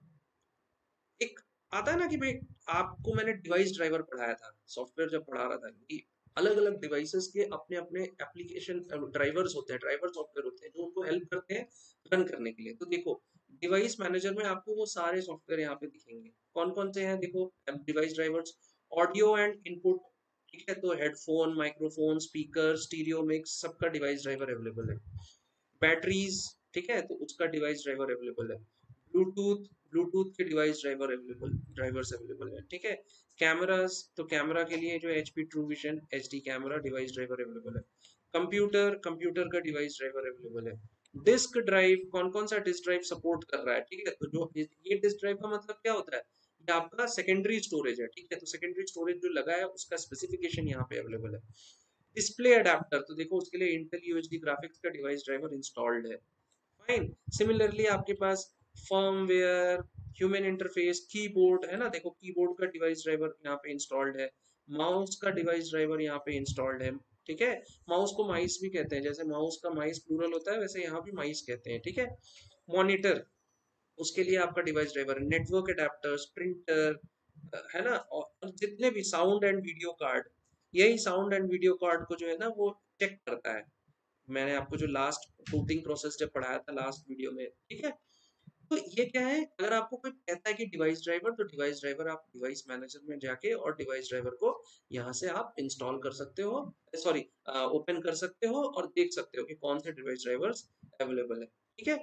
एक आता है ना कि भाई आपको मैंने डिवाइस ड्राइवर पढ़ाया था, सॉफ्टवेयर जब पढ़ा रहा था कि अलग अलग डिवाइसेस के अपने अपने एप्लीकेशन ड्राइवर्स होते हैं, ड्राइवर सॉफ्टवेयर होते हैं जो उनको हेल्प करते हैं रन करने के लिए। तो देखो डिवाइस मैनेजर में आपको वो सारे सॉफ्टवेयर यहाँ पे दिखेंगे, कौन कौन से हैं, देखो device drivers, audio and input, ठीक है। तो headphone, microphone, speaker, stereo mix, सबका डिवाइस ड्राइवर अवेलेबल है। बैटरीज, ठीक है, तो उसका डिवाइस ड्राइवर अवेलेबल है। ब्लूटूथ, ब्लूटूथ के device driver available, drivers available है, ठीक है। कैमरास, तो कैमरा के लिए जो HP true vision HD camera device driver available है। कंप्यूटर, कंप्यूटर का डिवाइस ड्राइवर अवेलेबल है। डिस्क ड्राइव, कौन कौन सा डिस्क ड्राइव सपोर्ट कर रहा है, ठीक है। तो जो ये डिस्क ड्राइव का मतलब क्या होता है, ये आपका सेकेंडरी स्टोरेज है, ठीक है। तो सेकेंडरी स्टोरेज जो लगा है उसका स्पेसिफिकेशन यहाँ पे अवेलेबल है। डिस्प्ले अडेप्टर, तो देखो उसके लिए इंटेल यूएसडी ग्राफिक्स का डिवाइस ड्राइवर इंस्टॉल्ड है, फाइन। सिमिलरली आपके पास फर्मवेयर, ह्यूमन इंटरफेस, कीबोर्ड है ना, देखो कीबोर्ड का डिवाइस ड्राइवर यहाँ पे इंस्टॉल्ड है। माउस का डिवाइस ड्राइवर यहाँ पे इंस्टॉल्ड है, ठीक है। माउस को माइस भी कहते हैं, जैसे माउस का माइस प्लूरल होता है वैसे यहाँ भी माइस कहते हैं, ठीक है। मॉनिटर, उसके लिए आपका डिवाइस ड्राइवर है। नेटवर्क अडेप्टर्स, प्रिंटर, है ना, और जितने भी साउंड एंड वीडियो कार्ड, यही साउंड एंड वीडियो कार्ड को जो है ना वो चेक करता है। मैंने आपको जो लास्ट बूटिंग प्रोसेस जब पढ़ाया था लास्ट वीडियो में, ठीक है। तो ये क्या है, अगर आपको कोई कहता है कि डिवाइस ड्राइवर, तो डिवाइस ड्राइवर आप डिवाइस मैनेजर में जाके और डिवाइस ड्राइवर को यहाँ से आप इंस्टॉल कर सकते हो, सॉरी ओपन कर सकते हो और देख सकते हो कि कौन से डिवाइस ड्राइवर्स अवेलेबल है, ठीक है।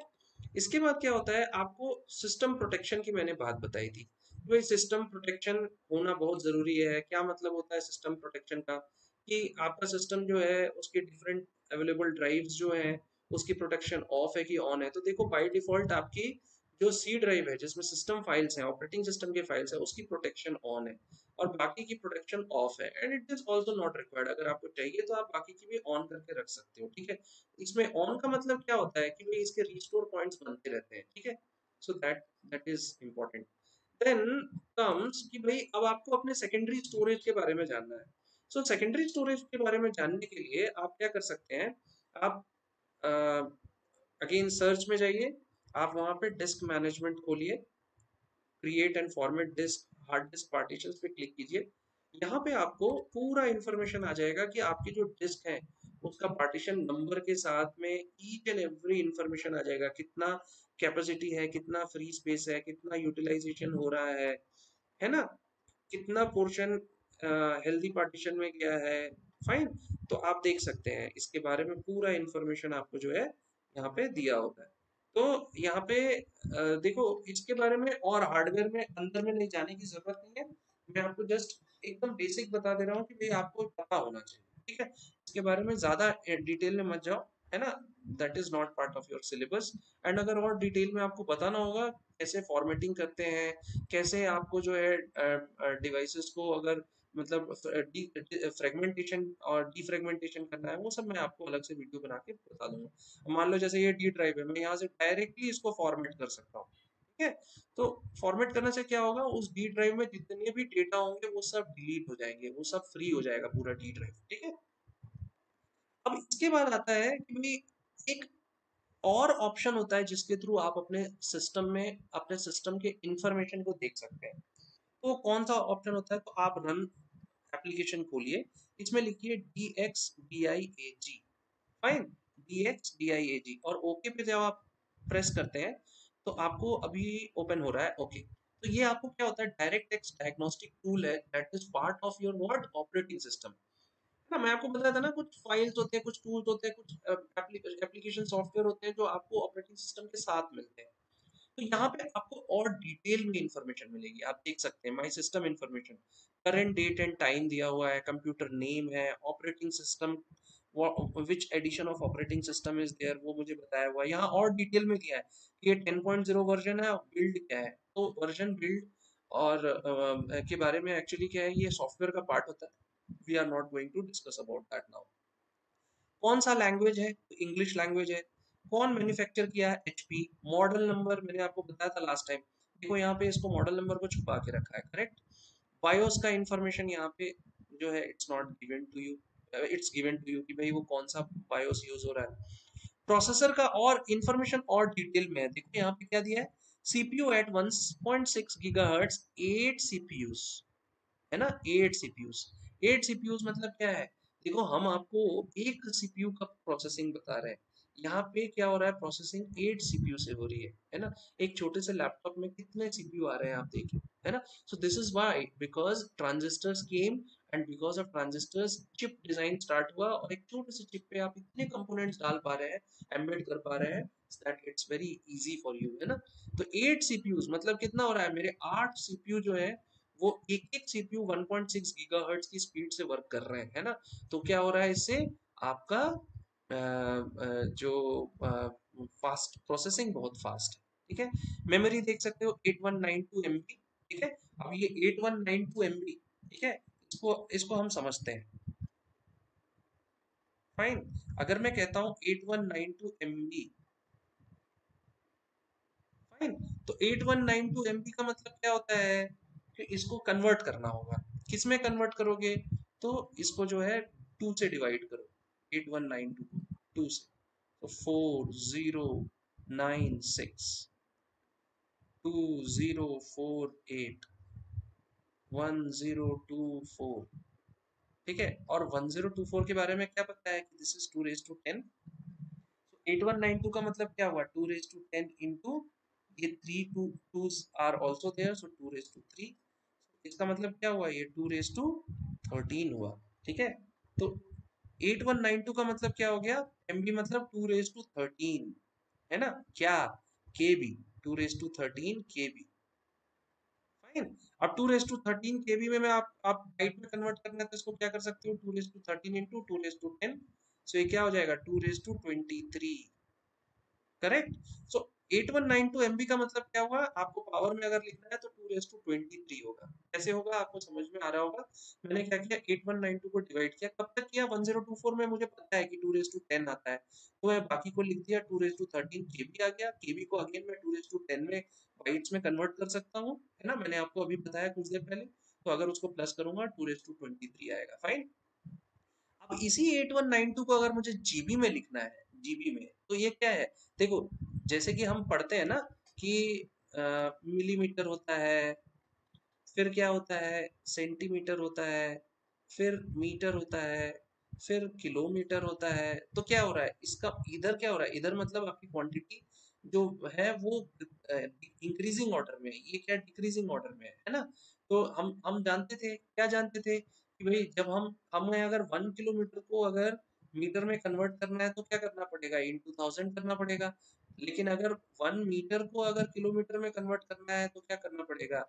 इसके बाद क्या होता है, आपको सिस्टम प्रोटेक्शन की मैंने बात बताई थी, भाई सिस्टम प्रोटेक्शन होना बहुत जरूरी है। क्या मतलब होता है सिस्टम प्रोटेक्शन का, कि आपका सिस्टम जो है उसके डिफरेंट अवेलेबल ड्राइव्स जो हैं उसकी प्रोटेक्शन ऑफ है कि ऑन है। तो देखो बाय डिफॉल्ट आपकी जो सी ड्राइव है जिसमें सिस्टम फाइल्स हैं, ऑपरेटिंग सिस्टम के फाइल्स है, उसकी प्रोटेक्शन ऑन है और बाकी की प्रोटेक्शन ऑफ है, and it is also not required. अगर आपको चाहिए तो आप बाकी की भी ऑन करके रख सकते हो, ठीक है। इसमें ऑन का मतलब क्या होता है कि भाई इसके रिस्टोर पॉइंट्स बनते रहते हैं, ठीक है। So that is important. Then comes कि भाई अब आपको अपने सेकेंडरी स्टोरेज के बारे में जानना है। सो सेकेंडरी स्टोरेज के बारे में जानने के लिए आप क्या कर सकते हैं, आप अगेन सर्च में जाइए, आप वहां पे डिस्क मैनेजमेंट खोलिए, create and format disk, hard disk partitions पे क्लिक कीजिए। यहाँ पे आपको पूरा इंफॉर्मेशन आ जाएगा कि आपकी जो डिस्क है उसका पार्टीशन नंबर के साथ में ईच एंड एवरी इंफॉर्मेशन आ जाएगा, कितना कैपेसिटी है, कितना फ्री स्पेस है, कितना यूटिलाइजेशन हो रहा है ना, कितना पोर्शन हेल्दी पार्टीशन में गया है, फाइन। तो आप देख सकते हैं इसके बारे में पूरा इंफॉर्मेशन आपको जो है यहाँ पे दिया होगा। तो यहाँ पे देखो इसके बारे में और हार्डवेयर में अंदर में नहीं जाने की जरूरत नहीं है, मैं आपको जस्ट एकदम बेसिक बता दे रहा हूँ कि भाई आपको पता होना चाहिए, ठीक है। इसके बारे में ज्यादा डिटेल में मत जाओ, है ना, that is not part of your syllabus. And अगर और डिटेल में आपको बताना होगा कैसे फॉर्मेटिंग करते हैं, कैसे आपको जो है डिवाइसेस को अगर मतलब फ्रेगमेंटेशन और डीफ्रेगमेंटेशन करना है, वो सब मैं आपको अलग से वीडियो बना के बता दूंगा। मान लो जैसे ये डी ड्राइव है, मैं यहाँ से डायरेक्टली इसको फॉर्मेट कर सकता हूँ, ठीक है। तो फॉर्मेट करने से क्या होगा, उस डी ड्राइव में जितने भी डेटा होंगे वो सब डिलीट हो जाएंगे, वो सब फ्री हो जाएगा पूरा डी ड्राइव, ठीक है। अब इसके बाद आता है कि भाई एक और ऑप्शन होता है जिसके थ्रू आप अपने सिस्टम में अपने सिस्टम के इंफॉर्मेशन को देख सकते हैं। तो कौन सा ऑप्शन होता है, तो आप रन एप्लीकेशन खोलिए, इसमें लिखिए DXDIAG, फाइन, DXDIAG, और ओके पे जब आप प्रेस करते हैं तो आपको अभी ओपन हो रहा है, ओके। तो ये आपको क्या होता है, डायरेक्ट टेक्स्ट डायग्नोस्टिक टूल है, that is part of your what operating system. है ना, मैं आपको बताया था ना, कुछ फाइल्स होते हैं, कुछ टूल्स होते हैं, कुछ एप्लीकेशन सॉफ्टवेयर होते हैं जो आपको ऑपरेटिंग सिस्टम के साथ मिलते हैं। तो यहाँ पे आपको और डिटेल में इंफॉर्मेशन मिलेगी, आप देख सकते हैं my system information, current date and time दिया हुआ है, कंप्यूटर नेम है, operating system which edition of operating system is there वो मुझे बताया हुआ है। यहाँ और डिटेल में दिया है कि ये 10.0 वर्जन है, बिल्ड क्या है, तो वर्जन बिल्ड और के बारे में एक्चुअली क्या है, ये सॉफ्टवेयर का पार्ट होता है, we are not going to discuss about that now. कौन सा लैंग्वेज है, तो इंग्लिश लैंग्वेज है। कौन मैन्युफैक्चर किया है, एचपी। मॉडल नंबर मैंने आपको बताया था लास्ट टाइम, देखो यहाँ पे इसको मॉडल नंबर को छुपा के रखा है, करेक्ट। बायोस का इंफॉर्मेशन यहाँ पे जो है it's not given to you, it's given to you कि भाई वो कौन सा बायोस यूज हो रहा है। प्रोसेसर का और इंफॉर्मेशन और डिटेल में है, देखो यहाँ पे क्या दिया है, सीपीयू एट 1.6 गीगाहर्ट्ज, 8 सीपीयूज, है ना, 8 सीपीयूज। 8 सीपीयूज मतलब क्या है, देखो हम आपको एक सीपीयू का प्रोसेसिंग बता रहे हैं, यहाँ पे क्या हो रहा है, प्रोसेसिंग 8 सीपीयू से हो रही है ना। एक छोटे से लैपटॉप में कितने सीपीयू आ रहे हैं आप देखिए, है ना। So this is why, because transistors came and because of transistors chip design start हुआ, और एक छोटे से चिप पे आप इतने कंपोनेंट्स डाल पा रहे हैं, एम्बेड कर पा रहे हैं, that it's very easy for you, है ना। तो 8 सीपीयूज मतलब कितना हो रहा है, मेरे 8 सीपीयू जो है वो एक एक सीपीयू 1.6 गीगाहर्ट्ज की स्पीड से वर्क कर रहे हैं, है ना। तो क्या हो रहा है इससे, आपका जो फास्ट प्रोसेसिंग बहुत फास्ट है, ठीक है। मेमोरी देख सकते हो 8192 MB, ठीक है। अब ये 8192 MB, ठीक है, इसको इसको हम समझते हैं, फाइन। अगर मैं कहता हूँ 8192 MB, फाइन, तो 8192 MB का मतलब क्या होता है कि इसको कन्वर्ट करना होगा, किस में कन्वर्ट करोगे, तो इसको जो है 2 से डिवाइड करो, 8192 को 2 से, तो 4096 2048 1024, ठीक है। और 1024 के बारे में क्या पता है कि दिस इज 2 raised to 10, 8192 का मतलब क्या हुआ, 2 raised to 10 इंटू ये 3 are also there, so 2 raised to 3, इसका मतलब क्या हुआ, ये 2 raised to 13 हुआ, ठीक है। तो 8192 का मतलब क्या हो गया, एमबी मतलब 2 raised to 13, है ना, क्या, केबी, 2 raised to 13 केबी, फाइन। अब 2 raised to 13 केबी में आप बाइट में कन्वर्ट करना है तो इसको क्या कर सकते हो, 2 raised to 13 into 2 raised to 10, सो ये क्या हो जाएगा, 2 raised to 23, correct. So 8192 MB का मतलब क्या हुआ, आपको पावर में अगर लिखना है तो 2 raised to 23 होगा, कैसे होगा आपको समझ में आ रहा होगा। मैंने क्या किया, 8192 को डिवाइड किया, कब तक किया, 1024 में मुझे पता है कि 2 raised to 10 आता है, तो मैं बाकी को लिख दिया, 2 raised to 13 केबी आ गया, केबी को अगेन मैं 2 raised to 10 में बाइट्स में कन्वर्ट कर सकता हूँ, है ना, मैंने आपको अभी बताया कुछ देर पहले। तो अगर उसको प्लस करूंगा 2 raised to 23 आएगा, फाइन। अब इसी 8192 को अगर मुझे जीबी में लिखना है, जीबी में, तो ये क्या है, देखो जैसे कि हम पढ़ते हैं ना कि मिलीमीटर होता है, फिर क्या होता है, सेंटीमीटर होता है, फिर मीटर होता है, फिर किलोमीटर होता है, तो क्या हो रहा है इसका, इधर क्या हो रहा है, इधर मतलब आपकी क्वांटिटी जो है वो इंक्रीजिंग ऑर्डर में है, ये क्या डिक्रीजिंग ऑर्डर में है ना। तो हम जानते थे, क्या जानते थे कि भाई जब हम हमें अगर 1 किलोमीटर को अगर मीटर में कन्वर्ट करना है तो क्या करना पड़ेगा, इंटू 1000 करना पड़ेगा। लेकिन अगर 1 मीटर को अगर किलोमीटर में कन्वर्ट करना है तो क्या करना पड़ेगा,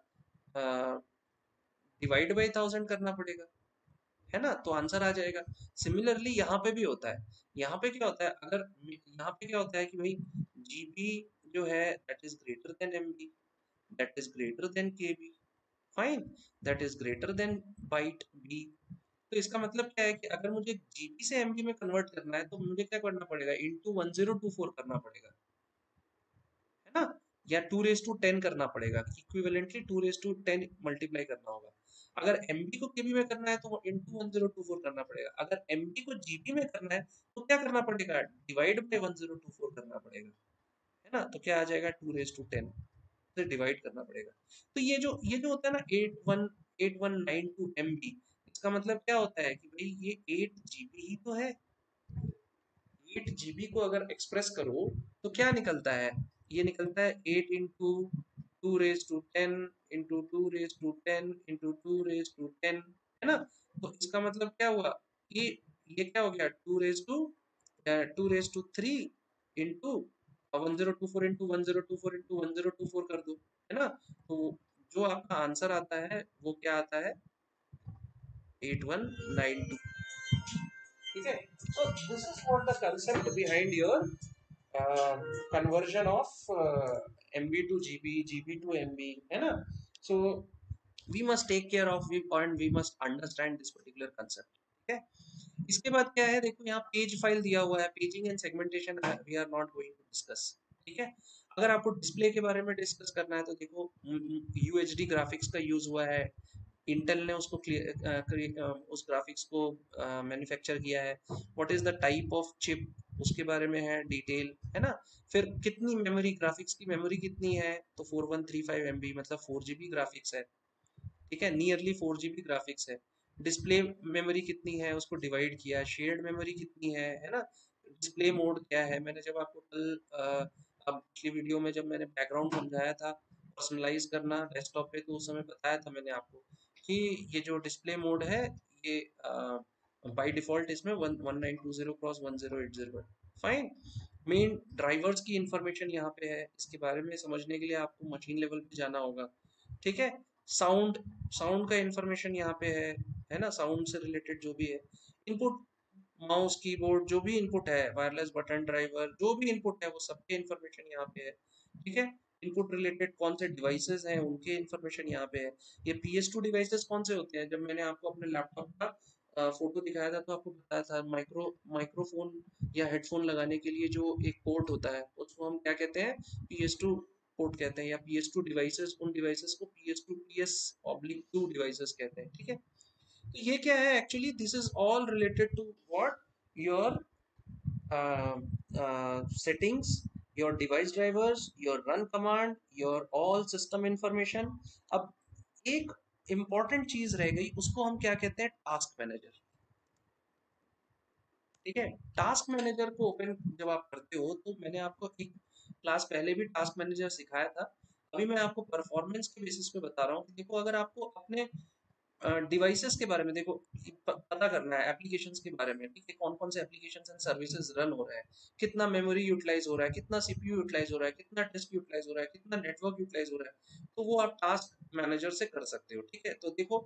डिवाइड बाई 1000 करना पड़ेगा, है ना, तो आंसर आ जाएगा। सिमिलरली यहाँ पे भी होता है, यहाँ पे क्या होता है, अगर यहाँ पे क्या होता है कि भाई जीबी जो है that is greater than MB, that is greater than KB, fine, that is greater than byte B. तो इसका मतलब क्या है कि अगर मुझे जीबी से एमबी में कन्वर्ट करना है तो मुझे क्या करना पड़ेगा, इंटू 1024 करना पड़ेगा, है ना, या 2 raised to 10 करना पड़ेगा, इक्विवेलेंटली 2 raised to 10 मल्टीप्लाई करना होगा। अगर एमबी को केबी में करना है तो इंटू 1024 करना पड़ेगा, अगर एमबी को जीबी में करना है तो क्या करना पड़ेगा, डिवाइड बाई 1024 करना पड़ेगा, है ना। तो क्या आ जाएगा, 2 raised to 10 से डिवाइड करना पड़ेगा। तो ये जो होता है ना 8192 MB, इसका मतलब क्या होता है कि भाई ये 8 GB ही तो है। 8 GB को अगर एक्सप्रेस करो तो क्या निकलता है, ये निकलता है 8 into 2 raised to 10 into 2 raised to 10 into 2 raised to 10, है ना। तो इसका मतलब क्या हुआ कि ये क्या हो गया, 2 raised to 3 into 1024 into 1024 into 1024 कर दो, है ना। तो जो आपका आंसर आता है वो क्या आता है, 8192। ठीक है, so this is what the concept behind your conversion of MB to GB, GB to MB, है ना। so we must take care of we and we must understand this particular concept, ठीक है। इसके बाद क्या है, देखो यहाँ पेज फाइल दिया हुआ है, paging and segmentation we are not going to discuss, ठीक है। अगर आपको डिस्प्ले के बारे में डिस्कस करना है तो देखो यूएचडी ग्राफिक्स का यूज हुआ है, इंटेल ने उसको उस ग्राफिक्स को मैन्युफैक्चर किया है। What is the type of chip उसके बारे में है डिटेल, है ना। फिर कितनी मेमोरी, ग्राफिक्स की मेमोरी कितनी है, तो 4135 MB मतलब 4 GB ग्राफिक्स है, ठीक है, नियरली 4 GB ग्राफिक्स है। डिस्प्ले मेमोरी कितनी है उसको डिवाइड किया, शेयर्ड मेमोरी कितनी है ना। डिस्प्ले मोड क्या है, मैंने जब आपको कल अब पिछली वीडियो में जब मैंने बैकग्राउंड समझाया था पर्सनलाइज करना डेस्कटॉप पे, तो उस समय बताया था मैंने आपको कि ये जो डिस्प्ले मोड है ये बाय डिफॉल्ट इसमें 1920 क्रॉस 1080 है। फाइन। मेन ड्राइवर्स की इंफॉर्मेशन यहाँ पे है, इसके बारे में समझने के लिए आपको मशीन लेवल पे जाना होगा, ठीक है। साउंड, साउंड का इंफॉर्मेशन यहाँ पे है ना, साउंड से रिलेटेड जो भी है। इनपुट, माउस कीबोर्ड जो भी इनपुट है, वायरलेस बटन ड्राइवर जो भी इनपुट है वो सबके इंफॉर्मेशन यहाँ पे है, ठीक है। इनपुट रिलेटेड कौन से डिवाइसेस हैं उनके इंफॉर्मेशन यहाँ पे है। ये PS2 डिवाइसेस कौन से होते हैं, जब मैंने आपको अपने लैपटॉप का फोटो दिखाया था तो आपको बताया था माइक्रोफोन या हेडफोन लगाने के लिए जो एक पोर्ट होता है उसको हम क्या कहते हैं, PS2 पोर्ट कहते हैं, या PS2 डिवाइसेस, उन डिवाइसेस को PS2 PS/2 डिवाइसेस कहते हैं, ठीक है। तो ये क्या है actually, this is all related to what, your settings, your device drivers, your run command, your all system information। अब एक इंपॉर्टेंट चीज रह गई, उसको हम क्या कहते हैं, टास्क मैनेजर, ठीक है। टास्क मैनेजर को ओपन जब आप करते हो तो मैंने आपको एक क्लास पहले भी टास्क मैनेजर सिखाया था, अभी मैं आपको परफॉर्मेंस के बेसिस पे बता रहा हूँ कि देखो अगर आपको अपने डिवाइसेस के बारे में देखो पता करना है, एप्लीकेशंस के बारे में, ठीक है, कौन कौन से एप्लीकेशंस एंड सर्विसेज रन हो रहा है, कितना मेमोरी यूटिलाइज हो रहा है, कितना सीपीयू यूटिलाइज हो रहा है, कितना डिस्क यूटिलाइज हो रहा है, कितना नेटवर्क यूटिलाइज हो रहा है, तो वो आप टास्क मैनेजर से कर सकते हो, ठीक है। तो देखो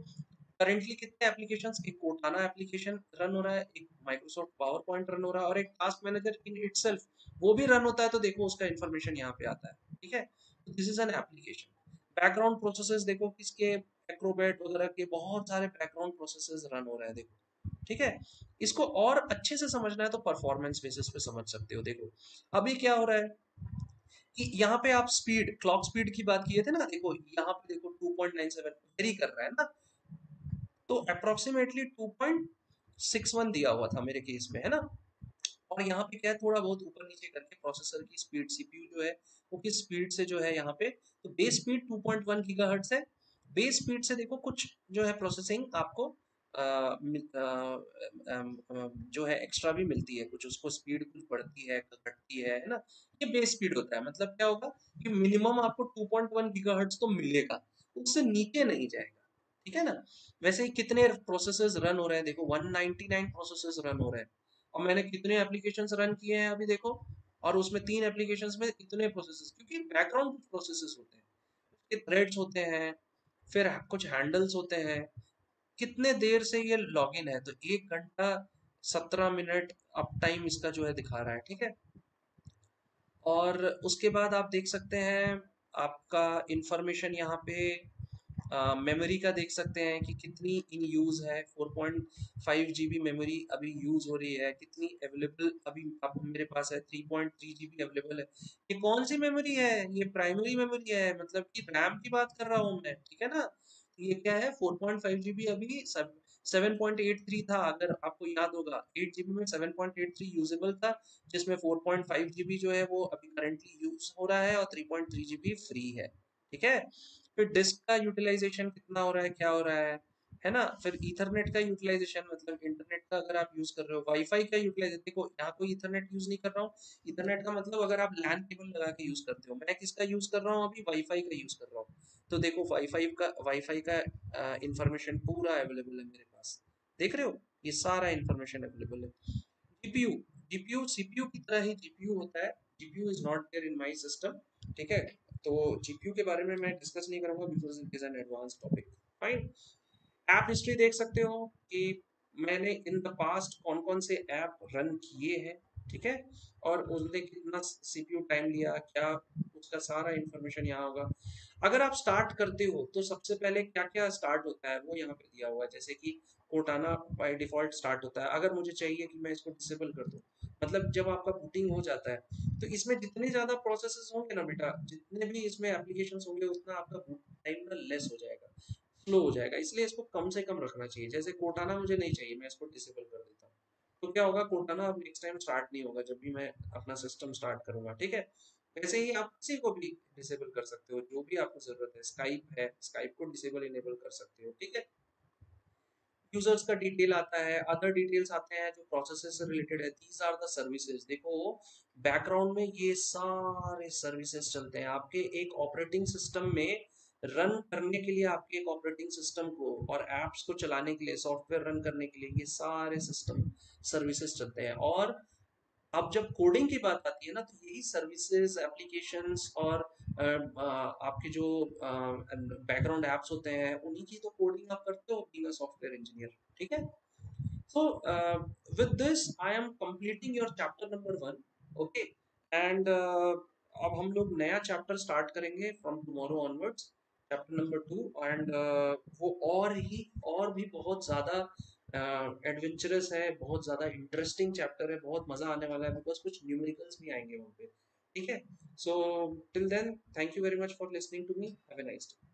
करेंटली कितने एप्लीकेशंस, एक कोर्टाना एप्लीकेशन रन हो रहा है, एक माइक्रोसॉफ्ट पावर पॉइंट रन हो रहा है, और एक टास्क मैनेजर इन इटसेल्फ वो भी रन होता है, तो देखो उसका इंफॉर्मेशन यहाँ पे आता है, ठीक है। तो this is an application. Background processes देखो किसके, एक्रोबैट वगैरह के बहुत सारे बैकग्राउंड प्रोसेसेस रन हो रहे हैं देखो, ठीक है। इसको और अच्छे से समझना है तो परफॉर्मेंस बेसिस पे समझ सकते हो। देखो अभी क्या हो रहा है कि यहाँ पे आप स्पीड, क्लॉक स्पीड की बात किए थे ना, देखो यहाँ पे देखो 2.97 वेरी कर रहा है ना, तो अप्रोक्सीमेटली 2.61 दिया हुआ था मेरे केस में, है ना। और यहाँ पे क्या है, थोड़ा बहुत ऊपर नीचे करके प्रोसेसर की स्पीड, सीपीयू जो है वो किस स्पीड से जो है यहाँ पे, तो बेस स्पीड 2.1 गीगाहर्ट्ज है। बेस स्पीड से देखो कुछ जो है प्रोसेसिंग आपको जो है एक्स्ट्रा भी मिलती है, कुछ उसको स्पीड कुछ बढ़ती है घटती है ना। ये बेस स्पीड होता है, मतलब क्या होगा कि मिनिमम आपको 2.1 गीगाहर्ट्ज तो मिलेगा, उससे नीचे नहीं जाएगा, ठीक है ना। वैसे ही कितने प्रोसेसर्स रन हो रहे हैं, देखो 199 प्रोसेसर्स रन हो रहे हैं, और मैंने कितने एप्लीकेशंस रन किए हैं अभी देखो, और उसमें 3 एप्लीकेशंस में इतने प्रोसेसर्स, क्योंकि बैकग्राउंड प्रोसेसर्स होते हैं, उसके थ्रेड्स होते हैं, फिर कुछ हैंडल्स होते हैं। कितने देर से ये लॉगिन है, तो 1 घंटा 17 मिनट अप टाइम इसका जो है दिखा रहा है, ठीक है। और उसके बाद आप देख सकते हैं आपका इंफॉर्मेशन यहाँ पे मेमोरी का देख सकते हैं कि कितनी इन यूज है, 4.5 GB मेमोरी अभी यूज हो रही है, कितनी अवेलेबल अभी अब मेरे पास है, 3.3 GB अवेलेबल है। ये कौन सी मेमोरी है, ये प्राइमरी मेमोरी है, मतलब कि रैम की बात कर रहा हूँ मैं, ठीक है ना। तो ये क्या है, 4.5 GB अभी सब 7.83 था, अगर आपको याद होगा 8 GB में 7.83 यूजेबल था, जिसमें 4.5 GB जो है वो अभी करंटली यूज हो रहा है और 3.3 GB फ्री है, ठीक है। फिर डिस्क का यूटिलाइजेशन कितना हो रहा है, क्या हो रहा है है ना। फिर ईथरनेट का यूटिलाइजेशन, मतलब इंटरनेट का अगर आप यूज कर रहे हो, वाईफाई का यूटिलाइजेशन, देखो यहाँ कोई ईथरनेट यूज नहीं कर रहा हूँ। ईथरनेट का मतलब अगर आप लैन केबल लगा के यूज करते हो, मैं किसका यूज कर रहा हूँ अभी, वाईफाई का यूज कर रहा हूँ। तो देखो वाईफाई का इंफॉर्मेशन पूरा अवेलेबल है मेरे पास, देख रहे हो, ये सारा इंफॉर्मेशन अवेलेबल है। जीपीयू, जीपीयू सीपीयू की तरह ही जीपीयू होता है। GPU is not there in my system, ठीक है। तो जीपीयू के बारे में मैं डिस्कस नहीं करूंगा because it is an advance topic. Fine. App history देख सकते हो कि मैंने इन द पास्ट कौन कौन से ऐप रन किए हैं, ठीक है, और उसने कितना सीपीयू टाइम लिया, क्या, उसका सारा इंफॉर्मेशन यहाँ होगा। अगर आप स्टार्ट करते हो तो सबसे पहले क्या क्या स्टार्ट होता है वो यहाँ पे दिया हुआ है, जैसे कि कोटाना बाय डिफॉल्ट स्टार्ट होता है। अगर मुझे चाहिए कि मैं इसको डिसेबल कर दूं, मतलब जब आपका बूटिंग हो जाता है तो इसमें जितने ज्यादा प्रोसेसेस होंगे ना बेटा, जितने भी इसमें एप्लीकेशंस होंगे, उतना आपका बूट टाइम ना लेस हो जाएगा, स्लो हो जाएगा, इसलिए इसको कम से कम रखना चाहिए। जैसे कोटाना मुझे नहीं चाहिए, मैं इसको डिसेबल कर देता हूँ। तो क्या होगा, कोटाना अब नेक्स्ट टाइम स्टार्ट नहीं होगा जब भी मैं अपना सिस्टम स्टार्ट करूंगा, ठीक है। वैसे ही आप किसी को भी डिसेबल कर सकते हो, जो भी आपको जरूरत है। स्काइप है, स्काइप को डिसेबल इनेबल कर सकते हो, ठीक है। यूजर्स का डिटेल आता है, अदर डिटेल्स आते हैं जो प्रोसेसेस से रिलेटेड है। These are the services. देखो बैकग्राउंड में ये सारे सर्विसेज चलते हैं आपके एक ऑपरेटिंग सिस्टम में। रन करने के लिए आपके एक ऑपरेटिंग सिस्टम को और एप्स को चलाने के लिए, सॉफ्टवेयर रन करने के लिए, ये सारे सिस्टम सर्विसेज चलते हैं। और अब जब कोडिंग की बात आती है ना, तो यही सर्विसेज, एप्लीकेशंस और आपके जो बैकग्राउंड एप्स होते हैं, उन्हीं की तो कोडिंग आप करते हो बीइंग अ सॉफ्टवेयर इंजीनियर, ठीक है। So with this I am completing your chapter number 1, okay. And अब हम लोग नया चैप्टर स्टार्ट करेंगे from tomorrow onwards, chapter number 2। And वो और भी बहुत ज्यादा एडवेंचरस है, बहुत ज्यादा इंटरेस्टिंग चैप्टर है, बहुत मजा आने वाला है, बिकॉज कुछ न्यूमेरिकल्स भी आएंगे वहाँ पे, ठीक है। So till then, thank you very much for listening to me, have a nice day.